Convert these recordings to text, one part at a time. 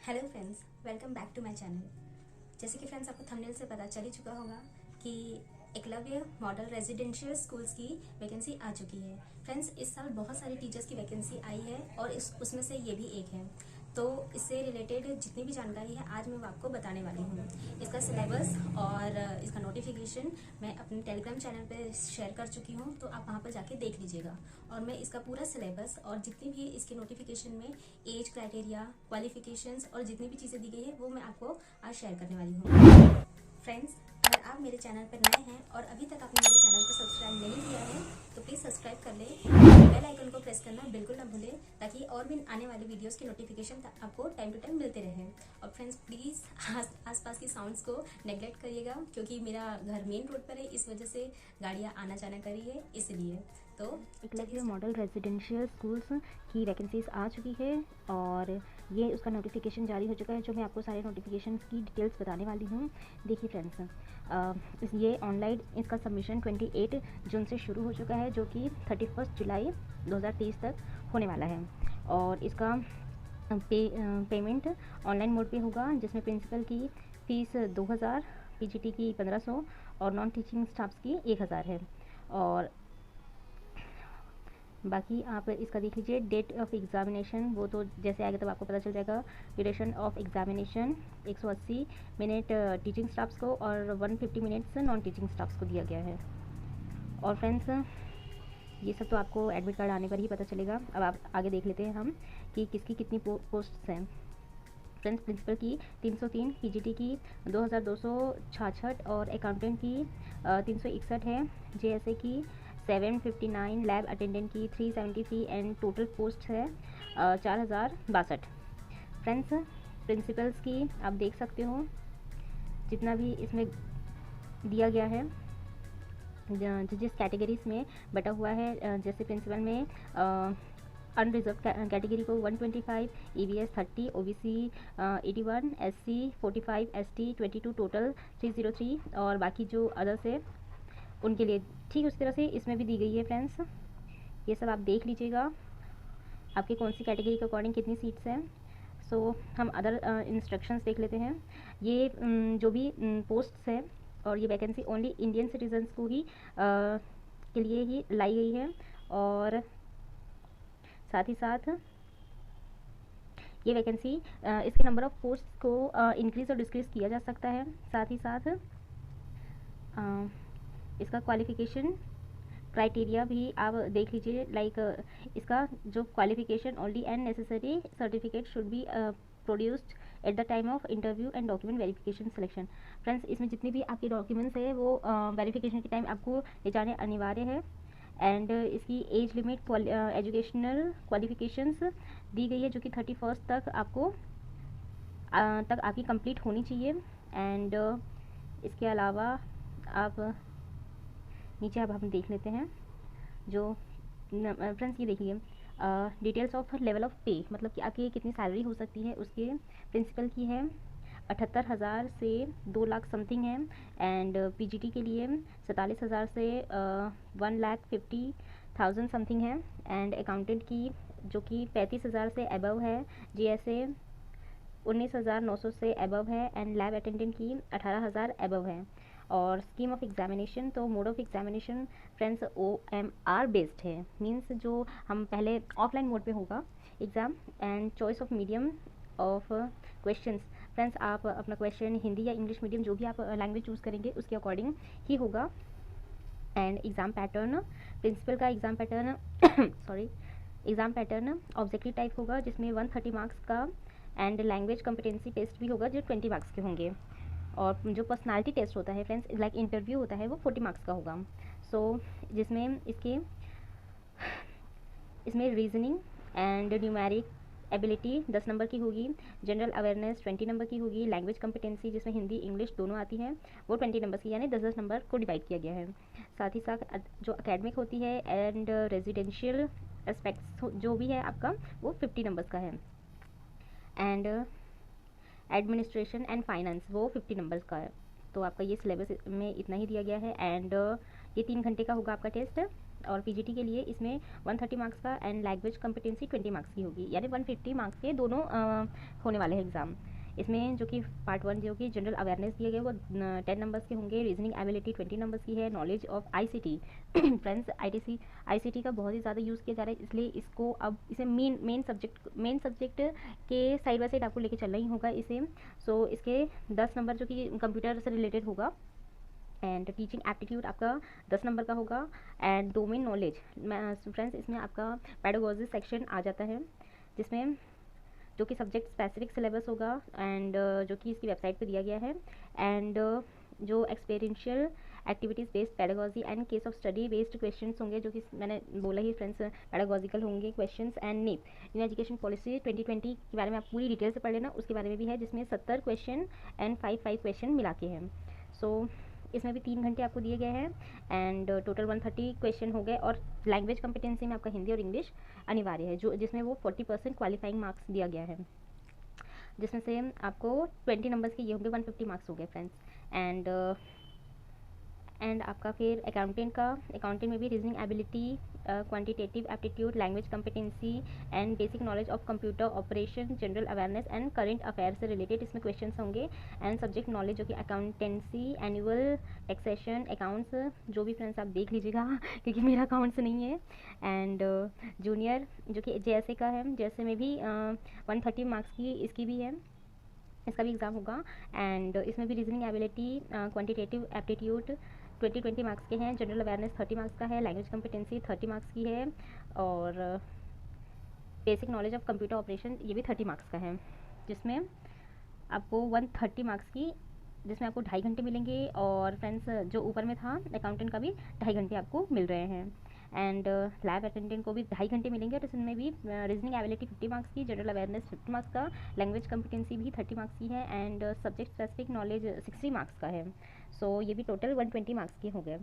Hello friends, welcome back to my channel. जैसे कि friends आपको थंबनेल से पता चल ही चुका होगा कि एकलव्य मॉडल रेजिडेंशियल स्कूल्स की वैकेंसी आ चुकी है। फ्रेंड्स, इस साल बहुत सारी टीचर्स की वैकेंसी आई है और उसमें से ये भी एक है। तो इससे रिलेटेड जितनी भी जानकारी है आज मैं वो आपको बताने वाली हूँ। इसका सिलेबस और इसका नोटिफिकेशन मैं अपने टेलीग्राम चैनल पे शेयर कर चुकी हूँ, तो आप वहाँ पर जाके देख लीजिएगा। और मैं इसका पूरा सिलेबस और जितनी भी इसके नोटिफिकेशन में एज क्राइटेरिया, क्वालिफिकेशंस और जितनी भी चीज़ें दी गई है वो मैं आपको आज शेयर करने वाली हूँ। फ्रेंड्स, अगर आप मेरे चैनल पर नए हैं और अभी तक आपने मेरे चैनल को सब्सक्राइब नहीं किया है तो प्लीज़ सब्सक्राइब कर लें। बेल आइकन को प्रेस करना बिल्कुल ना भूलें ताकि और भी आने वाले वीडियोस के नोटिफिकेशन आपको टाइम टू टाइम मिलते रहें। और फ्रेंड्स, प्लीज़ आसपास की साउंड्स को नेगलेक्ट करिएगा क्योंकि मेरा घर मेन रोड पर है, इस वजह से गाड़ियाँ आना जाना कर रही है, इसलिए। तो एकलव्य मॉडल रेजिडेंशियल स्कूल्स की वैकेंसीज आ चुकी है और ये उसका नोटिफिकेशन जारी हो चुका है, जो मैं आपको सारे नोटिफिकेशन की डिटेल्स बताने वाली हूँ। देखिए फ्रेंड्स, ये ऑनलाइन इसका सबमिशन 28 जून से शुरू हो चुका है, जो कि 31 जुलाई 2023 तक होने वाला है। और इसका पेमेंट ऑनलाइन मोड पे होगा, जिसमें प्रिंसिपल की फ़ीस 2000, पीजीटी की 1500 और नॉन टीचिंग स्टाफ्स की 1000 है। और बाकी आप इसका देख लीजिए। डेट ऑफ एग्जामिनेशन वो तो जैसे आएगा तब आपको पता चल जाएगा। Duration of examination 180 minute teaching staffs को और 150 मिनट्स नॉन टीचिंग स्टाफ्स को दिया गया है। और फ्रेंड्स, ये सब तो आपको एडमिट कार्ड आने पर ही पता चलेगा। अब आप आगे देख लेते हैं हम कि किसकी कितनी पोस्ट्स हैं। फ्रेंड्स, प्रिंसिपल की 303, पीजीटी की 2266 और अकाउंटेंट की 361 है। जेएसए की 759, लैब अटेंडेंट की 373 एंड टोटल पोस्ट है 4062। फ्रेंड्स, प्रिंसिपल्स की आप देख सकते हो जितना भी इसमें दिया गया है, जिस कैटेगरीज में बटा हुआ है। जैसे प्रिंसिपल में अनरिजर्व कैटेगरी को 125, EVS 30, OBC 81, SC 45, ST 22, total 303 और बाकी जो अदर्स है उनके लिए ठीक उसी तरह से इसमें भी दी गई है। फ्रेंड्स, ये सब आप देख लीजिएगा आपके कौन सी कैटेगरी के अकॉर्डिंग कितनी सीट्स हैं। सो हम अदर इंस्ट्रक्शंस देख लेते हैं। ये जो भी पोस्ट्स हैं और ये वैकेंसी ओनली इंडियन सिटीजन्स को ही के लिए ही लाई गई है। और साथ ही साथ ये वैकेंसी इसके नंबर ऑफ़ पोस्ट को इंक्रीज़ और डिक्रीज़ किया जा सकता है। साथ ही साथ इसका क्वालिफ़िकेशन क्राइटेरिया भी आप देख लीजिए। लाइक इसका जो qualification only and necessary certificate should be produced at the time of interview and document verification selection. Friends, इसमें जितनी भी आपके डॉक्यूमेंट्स है वो वेरिफिकेशन के टाइम आपको ले जाने अनिवार्य है। एंड इसकी एज लिमिट एजुकेशनल क्वालिफिकेशंस दी गई है, जो कि 31 तक आपकी कंप्लीट होनी चाहिए। एंड इसके अलावा आप नीचे अब हम देख लेते हैं जो फ्रेंड्स, ये देखिए डिटेल्स ऑफ लेवल ऑफ पे, मतलब कि आपकी कितनी सैलरी हो सकती है उसके। प्रिंसिपल की है 78,000 से 2 लाख समथिंग है। एंड पीजीटी के लिए 47,000 से 1,50,000 समथिंग है। एंड अकाउंटेंट की जो कि 35,000 से अबव है। जीएसए 19,900 से अबव है। एंड लैब अटेंडेंट की 18,000 अबव है। और स्कीम ऑफ एग्जामिनेशन, तो mode of examination friends OMR based है। मींस जो हम पहले ऑफलाइन मोड पे होगा exam. And choice of medium of questions, friends आप अपना क्वेश्चन हिंदी या इंग्लिश मीडियम जो भी आप लैंग्वेज चूज़ करेंगे उसके अकॉर्डिंग ही होगा। एंड एग्ज़ाम पैटर्न, प्रिंसिपल का exam pattern exam pattern objective type होगा, जिसमें 130 मार्क्स का एंड लैंग्वेज कॉम्पिटेंसी टेस्ट भी होगा जो 20 मार्क्स के होंगे। और जो पर्सनालिटी टेस्ट होता है फ्रेंड्स, लाइक इंटरव्यू होता है, वो 40 मार्क्स का होगा। सो जिसमें इसमें reasoning and numeric ability 10 number की होगी। जनरल अवेयरनेस 20 नंबर की होगी। लैंग्वेज कॉम्पिटेंसी जिसमें हिंदी इंग्लिश दोनों आती हैं वो 20 नंबर की, यानी 10-10 नंबर को डिवाइड किया गया है। साथ ही साथ जो अकेडमिक होती है एंड रेजिडेंशियल एस्पेक्ट्स जो भी है आपका, वो 50 नंबर्स का है। एंड एडमिनिस्ट्रेशन एंड फाइनेंस वो 50 नंबर्स का है। तो आपका ये सिलेबस में इतना ही दिया गया है। एंड ये 3 घंटे का होगा आपका टेस्ट। और पीजीटी के लिए इसमें 130 मार्क्स का एंड लैंग्वेज कॉम्पिटेंसी 20 मार्क्स की होगी, यानी 150 मार्क्स के दोनों होने वाले हैं एग्ज़ाम। इसमें जो कि पार्ट 1 जो कि जनरल अवेयरनेस दिए गए वो 10 नंबर्स के होंगे, रीजनिंग एबिलिटी 20 नंबर्स की है, knowledge of ICT friends ICT का बहुत ही ज़्यादा यूज़ किया जा रहा है, इसलिए इसको अब इसे मेन सब्जेक्ट के साइड बाय साइड आपको लेके चलना ही होगा इसे। सो इसके 10 नंबर जो कि कंप्यूटर से रिलेटेड होगा, एंड टीचिंग एप्टीट्यूड आपका 10 नंबर का होगा, एंड डोमेन नॉलेज फ्रेंड्स इसमें आपका पेडागोजी सेक्शन आ जाता है, जिसमें जो कि सब्जेक्ट स्पेसिफिक सिलेबस होगा, एंड जो कि इसकी वेबसाइट पे दिया गया है, एंड जो experiential activities based pedagogy and case of study based questions होंगे, जो कि मैंने बोला ही फ्रेंड्स पेडागोजिकल होंगे क्वेश्चंस, एंड नीप न्यू एजुकेशन पॉलिसी 2020 के बारे में आप पूरी डिटेल से पढ़ लेना, उसके बारे में भी है, जिसमें 70 क्वेश्चन एंड 5 क्वेश्चन मिला के हैं। सो इसमें भी 3 घंटे आपको दिए गए हैं, एंड टोटल 130 क्वेश्चन हो गए, और लैंग्वेज कॉम्पिटेंसी में आपका हिंदी और इंग्लिश अनिवार्य है, जो जिसमें वो 40% क्वालिफाइंग मार्क्स दिया गया है, जिसमें से आपको 20 नंबर्स के ये होंगे, 150 मार्क्स हो गए फ्रेंड्स। एंड आपका फिर अकाउंटेंट में भी reasoning ability, quantitative aptitude, language competency and basic knowledge of computer operation, general awareness and current affair से रिलेटेड इसमें क्वेश्चंस होंगे, एंड सब्जेक्ट नॉलेज जो कि अकाउंटेंसी, एनुअल टैक्सेशन, अकाउंट्स, जो भी फ्रेंड्स आप देख लीजिएगा क्योंकि मेरा अकाउंट्स नहीं है, एंड जूनियर जो कि जेएसए का है, जेएसए में भी 130 मार्क्स की इसकी भी है, इसका भी एग्ज़ाम होगा, एंड इसमें भी reasoning ability, quantitative aptitude 20 marks के हैं, जनरल अवेयरनेस 30 मार्क्स का है, लैंग्वेज कॉम्पिटेंसी 30 मार्क्स की है, और basic knowledge of computer operation ये भी 30 मार्क्स का है, जिसमें आपको 130 मार्क्स की, जिसमें आपको 2.5 घंटे मिलेंगे, और फ्रेंड्स जो ऊपर में था अकाउंटेंट का भी 2.5 घंटे आपको मिल रहे हैं, एंड लैब अटेंडेंट को भी 2.5 घंटे मिलेंगे, और इसमें भी रीजनिंग एबिलिटी 50 मार्क्स की, जनरल अवेयरनेस 50 मार्क्स का, लैंग्वेज कॉम्पिटेंसी भी 30 मार्क्स की है, and subject specific knowledge 60 marks का है। सो ये भी टोटल 120 मार्क्स के हो गए।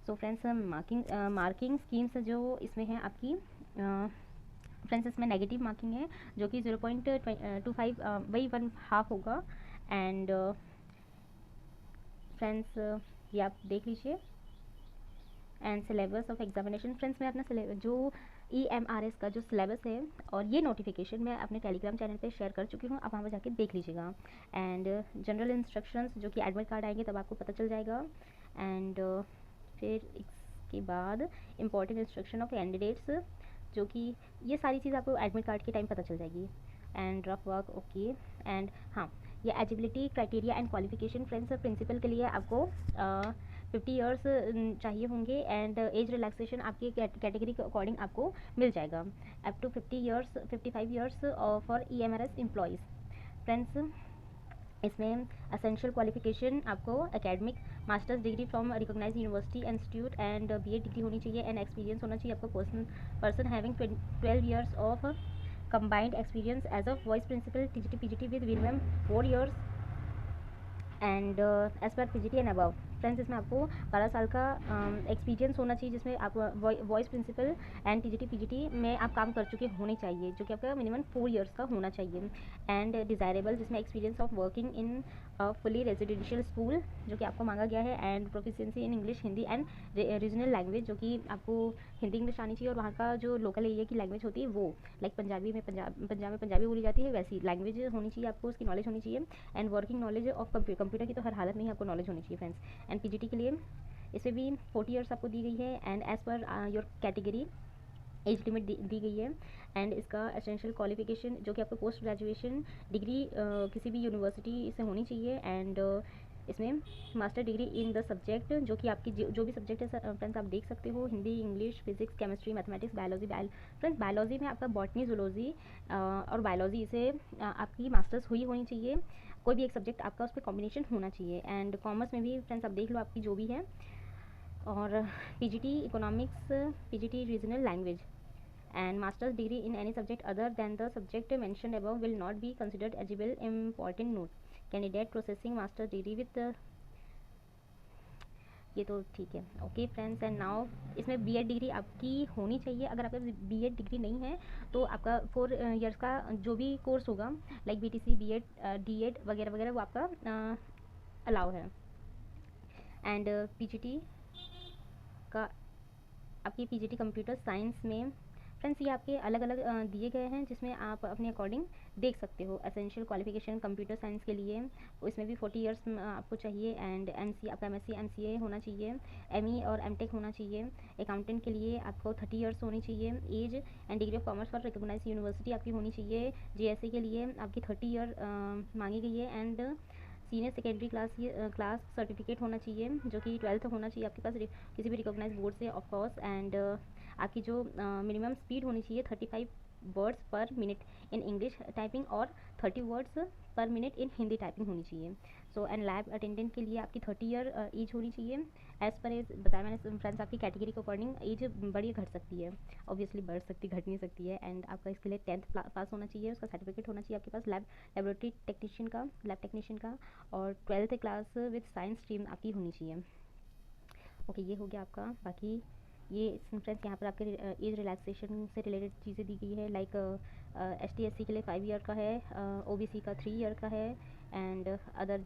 सो फ्रेंड्स मार्किंग स्कीम्स जो इसमें है आपकी फ्रेंड्स, इसमें नेगेटिव मार्किंग है जो कि 0.25 वही 1/2 होगा, एंड फ्रेंड्स ये आप देख लीजिए, and syllabus of examination friends मैं अपना जो EMRS का जो सिलेबस है और ये नोटिफिकेशन मैं अपने टेलीग्राम चैनल पे शेयर कर चुकी हूँ, आप वहाँ पर जाके देख लीजिएगा, एंड जनरल इंस्ट्रक्शंस जो कि एडमिट कार्ड आएंगे तब आपको पता चल जाएगा, एंड फिर इसके बाद इम्पॉर्टेंट इंस्ट्रक्शन ऑफ कैंडिडेट्स, जो कि ये सारी चीज़ आपको एडमिट कार्ड के टाइम पता चल जाएगी, and rough work okay, and हाँ ये eligibility criteria and qualification friends principal के लिए आपको 50 ईयर्स चाहिए होंगे, एंड एज रिलैक्सेशन आपकी कैटेगरी के अकॉर्डिंग आपको मिल जाएगा, up to 55 years for EMRS employees. Friends इसमें असेंशियल क्वालिफिकेशन आपको academic masters degree from recognised university institute, and BA degree होनी चाहिए, एंड एक्सपीरियंस होना चाहिए आपको person having 12 years of combined experience as a voice principal TGT PGT with minimum 4 years and as पर PGT and above. Friends इसमें आपको 12 साल का एक्सपीरियंस होना चाहिए, जिसमें आप vice principal and TGT PGT में आप काम कर चुके होने चाहिए, जो कि आपका मिनिमम 4 ईयर्स का होना चाहिए, एंड डिज़ायरेबल जिसमें experience of working in fully residential school जो कि आपको मांगा गया है, and proficiency in English, Hindi and regional language, जो कि आपको हिंदी इंग्लिश आनी चाहिए, और वहाँ का जो लोकल एरिया की लैंग्वेज होती है वो लाइक पंजाब में पंजाबी बोली जाती है, वैसी लैंग्वेज होनी चाहिए आपको, उसकी नॉलेज होनी चाहिए, and working knowledge of computer की तो हर हालत में ही आपको नॉलेज होनी चाहिए फ्रेंड्स। एंड PGT के लिए इसे भी 40 ईयर्स आपको दी गई है, and as per your category age limit दी गई है, एंड इसका एसेंशियल क्वालिफिकेशन जो कि आपको पोस्ट ग्रेजुएशन डिग्री किसी भी यूनिवर्सिटी से होनी चाहिए, एंड इसमें master degree in the subject जो कि आपकी जो भी सब्जेक्ट है फ्रेंड्स आप देख सकते हो, Hindi, English, physics, chemistry, mathematics, biology. Friends biology में आपका बॉटनी, जूलॉजी और बायोलॉजी से आपकी मास्टर्स हुई होनी चाहिए, कोई भी एक सब्जेक्ट आपका उस पर कॉम्बिनेशन होना चाहिए, एंड कॉमर्स में भी फ्रेंड्स आप देख लो आपकी जो भी है, और PGT economics, PGT regional language, and master's degree in any subject other than the subject mentioned above will not be considered eligible. Important note: candidate processing master's degree with ये तो ठीक है ओके फ्रेंड्स। एंड नाउ इसमें BEd degree आपकी होनी चाहिए, अगर आपका BEd डिग्री नहीं है तो आपका 4 ईयर्स का जो भी कोर्स होगा लाइक BTC, BEd, DEd वगैरह वगैरह वो आपका अलाउ है, एंड PGT का आपकी पीजीटी कंप्यूटर साइंस में फ्रेंड्स ये आपके अलग अलग दिए गए हैं, जिसमें आप अपने अकॉर्डिंग देख सकते हो। एसेंशियल क्वालिफिकेशन कंप्यूटर साइंस के लिए इसमें भी 40 इयर्स आपको चाहिए, एंड एमसी आपका एमएससी एमसीए होना चाहिए, एमई और एमटेक होना चाहिए। अकाउंटेंट के लिए आपको 30 इयर्स होनी चाहिए age, and degree of commerce for recognise university आपकी होनी चाहिए। जीएससी के लिए आपकी 30 ईयर मांगी गई है, and senior secondary class certificate होना चाहिए, जो कि 12th होना चाहिए आपके पास किसी भी रिकॉग्नाइज बोर्ड से ऑफ कोर्स। एंड आपकी जो मिनिमम स्पीड होनी चाहिए 35 वर्ड्स पर मिनट इन इंग्लिश टाइपिंग और 30 वर्ड्स पर मिनट इन हिंदी टाइपिंग होनी चाहिए। सो एंड लैब अटेंडेंट के लिए आपकी 30 ईयर एज होनी चाहिए। एज़ पर एज बताया मैंने फ्रेंड्स, आपकी कैटेगरी के अकॉर्डिंग एज बढ़ी घट सकती है, ऑब्वियसली बढ़ सकती घट नहीं सकती है। एंड आपका इसके लिए 10th पास होना चाहिए, उसका सर्टिफिकेट होना चाहिए आपके पास लेबोरेटरी टेक्नीशियन का, लैब टेक्नीशियन का, और 12th class with science stream आपकी होनी चाहिए। ओके, ये हो गया आपका। बाकी ये फ्रेंड्स यहाँ पर आपके एज रिलैक्सेशन से रिलेटेड चीज़ें दी गई है, लाइक ST SC के लिए 5 ईयर का है, OBC का 3 ईयर का है, एंड अदर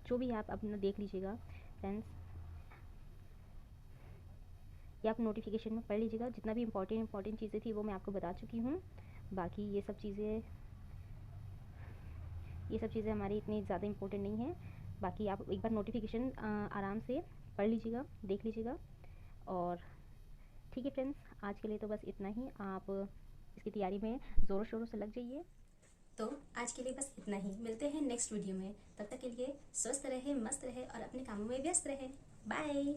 जो भी आप अपना देख लीजिएगा फ्रेंड्स। ये आप नोटिफिकेशन में पढ़ लीजिएगा, जितना भी इंपॉर्टेंट चीज़ें थी वो मैं आपको बता चुकी हूँ। बाकी ये सब चीज़ें हमारी इतनी ज़्यादा इंपॉर्टेंट नहीं है। बाकी आप एक बार नोटिफिकेशन आराम से पढ़ लीजिएगा, देख लीजिएगा। और ठीक है फ्रेंड्स, आज के लिए तो बस इतना ही। आप इसकी तैयारी में ज़ोरों शोरों से लग जाइए। तो आज के लिए बस इतना ही, मिलते हैं नेक्स्ट वीडियो में। तब तक के लिए स्वस्थ रहे, मस्त रहे और अपने कामों में व्यस्त रहे। बाय।